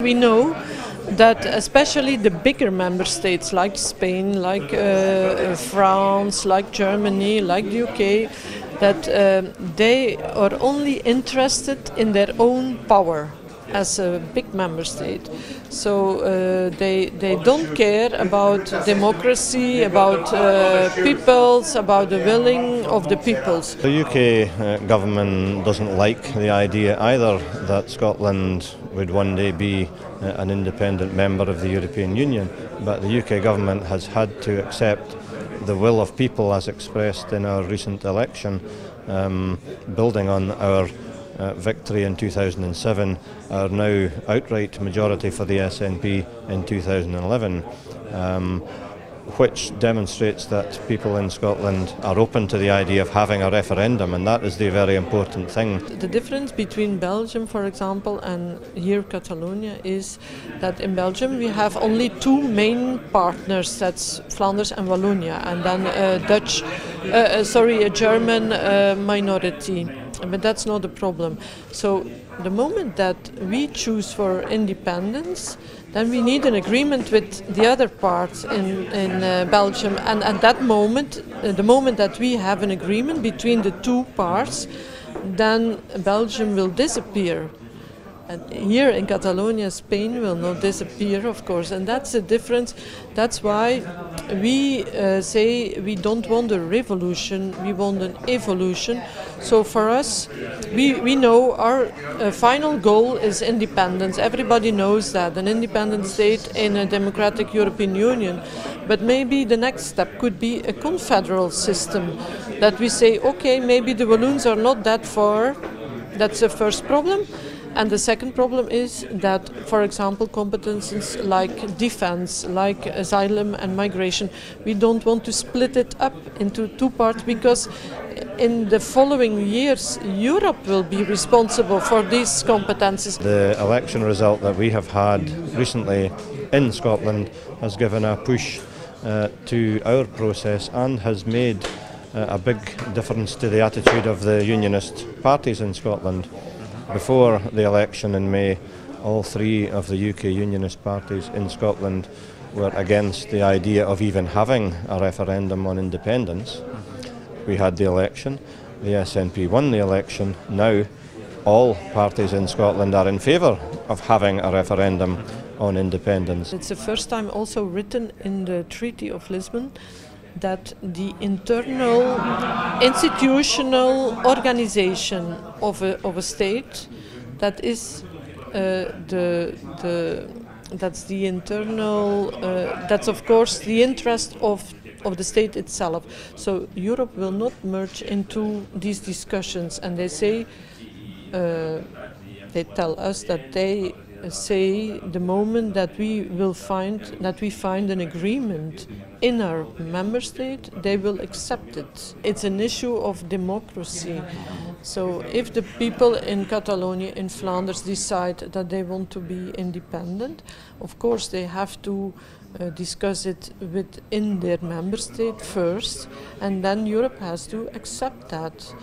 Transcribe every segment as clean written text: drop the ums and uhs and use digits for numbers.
We know that especially the bigger member states like Spain, like France, like Germany, like the UK, that they are only interested in their own power as a big member state. So they don't care about democracy, about peoples, about the willing of the peoples. The UK government doesn't like the idea either that Scotland would one day be an independent member of the European Union, but the UK government has had to accept the will of people as expressed in our recent election, building on our victory in 2007, our now outright majority for the SNP in 2011, which demonstrates that people in Scotland are open to the idea of having a referendum, and that is the very important thing. The difference between Belgium, for example, and here Catalonia is that in Belgium we have only two main partners, that's Flanders and Wallonia, and then a German minority. But that's not a problem. So the moment that we choose for independence, then we need an agreement with the other parts in Belgium. And at that moment, the moment that we have an agreement between the two parts, then Belgium will disappear. And here in Catalonia, Spain will not disappear, of course, and that's the difference. That's why we say we don't want a revolution, we want an evolution. So for us, we know our final goal is independence. Everybody knows that, an independent state in a democratic European Union. But maybe the next step could be a confederal system, that we say, okay, maybe the Walloons are not that far. That's the first problem. And the second problem is that, for example, competences like defense, like asylum and migration, we don't want to split it up into two parts, because in the following years Europe will be responsible for these competences. The election result that we have had recently in Scotland has given a push to our process and has made a big difference to the attitude of the unionist parties in Scotland. Before the election in May, all three of the UK unionist parties in Scotland were against the idea of even having a referendum on independence. We had the election, the SNP won the election. Now all parties in Scotland are in favour of having a referendum on independence. It's the first time also written in the Treaty of Lisbon that the internal institutional organization of a state, that is that's the internal, that's of course the interest of the state itself. So Europe will not merge into these discussions, and they say, they tell us that they say the moment that we find an agreement in our member state, they will accept it. It's an issue of democracy. So if the people in Catalonia, in Flanders, decide that they want to be independent, of course they have to discuss it within their member state first, and then Europe has to accept that.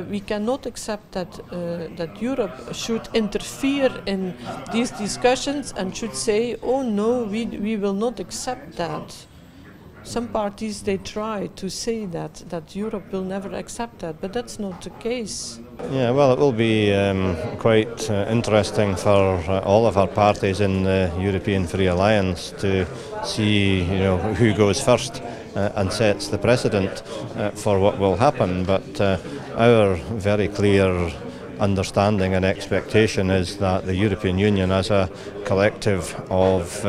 We cannot accept that Europe should interfere in these discussions and should say, oh no, we will not accept that. Some parties, they try to say that Europe will never accept that, but that's not the case. Yeah, well, it will be quite interesting for all of our parties in the European Free Alliance to see, who goes first and sets the precedent for what will happen. But our very clear understanding and expectation is that the European Union, as a collective of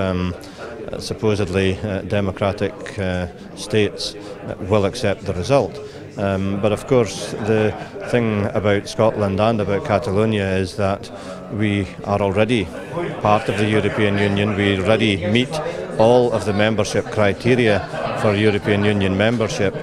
supposedly democratic states, will accept the result. But of course the thing about Scotland and about Catalonia is that we are already part of the European Union. We already meet all of the membership criteria for European Union membership.